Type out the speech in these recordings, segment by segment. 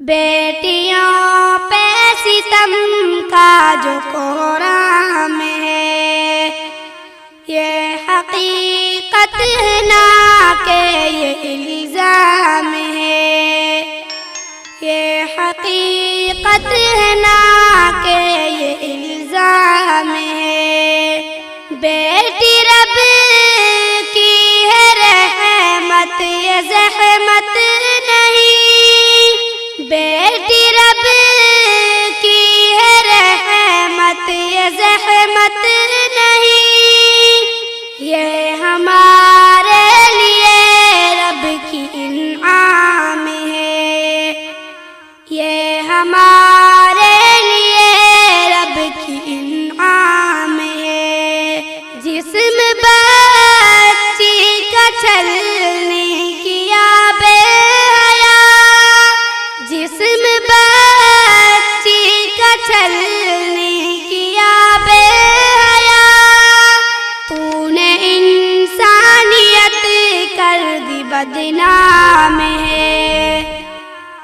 بیٹیوں پہ ستم کا جو قرآن میں ہے، یہ حقیقت ہے نہ کہ یہ الزام ہے، یہ حقیقت ہے نہ کہ یہ الزام ہے۔ بیٹی رب کی ہے رحمت، یہ زحمت نہیں، بیٹی رب کی ہے رحمت، یہ زحمت نہیں، یہ ہمارے لیے رب کی انعام ہے، یہ ہمارے لیے رب کی انعام ہے۔ جسم بچی کا چھلنے کیا بے حیا، جسم بچی کا چھلنے کیا بے حیا، تو نے انسانیت کر دی بدنام ہے،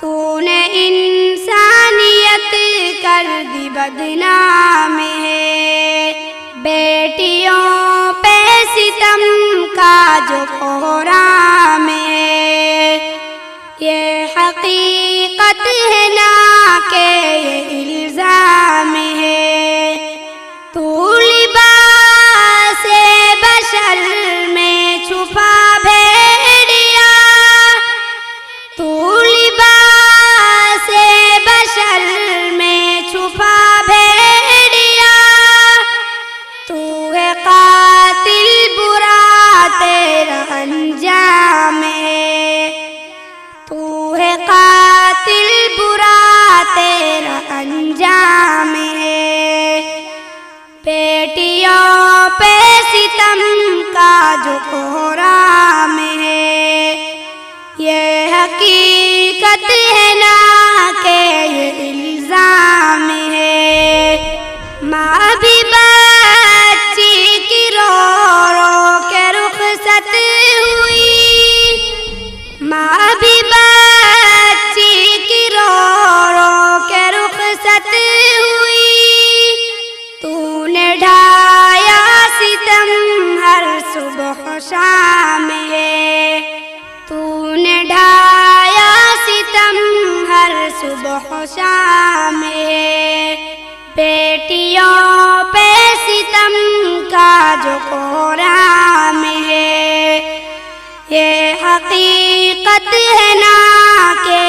تو نے انسانیت کر دی بدنام ہے۔ بیٹیوں پہ ستم کا جو قرآن ہے، یہ حقیقت ہے نہ کہ یہ الزام ہے۔ تو لباس بشر میں چھپا بھیڑیا، تو لباس بشر میں چھپا بھیڑیا، تو ہے قاتل برا تیرا انجام ہے، تو ہے قاتل برا تیرا انجام ہے۔ بیٹیوں پہ ستم کا جو قرآن ہے، یہ حقیقت ہے نہ کہ یہ الزام ہے۔ ماں بھی بچی کی رو رو کے رخصت ہوئی، ماں بھی بچی کی رو رو کے رخصت ہوئی، تو نے ڈھایا ستم ہر صبح شام ہے، تو نے ڈھایا ستم ہر صبح شام ہے۔ بیٹیوں پہ ستم کا جو قرآن ہے، یہ حقیقت ہے نہ کہ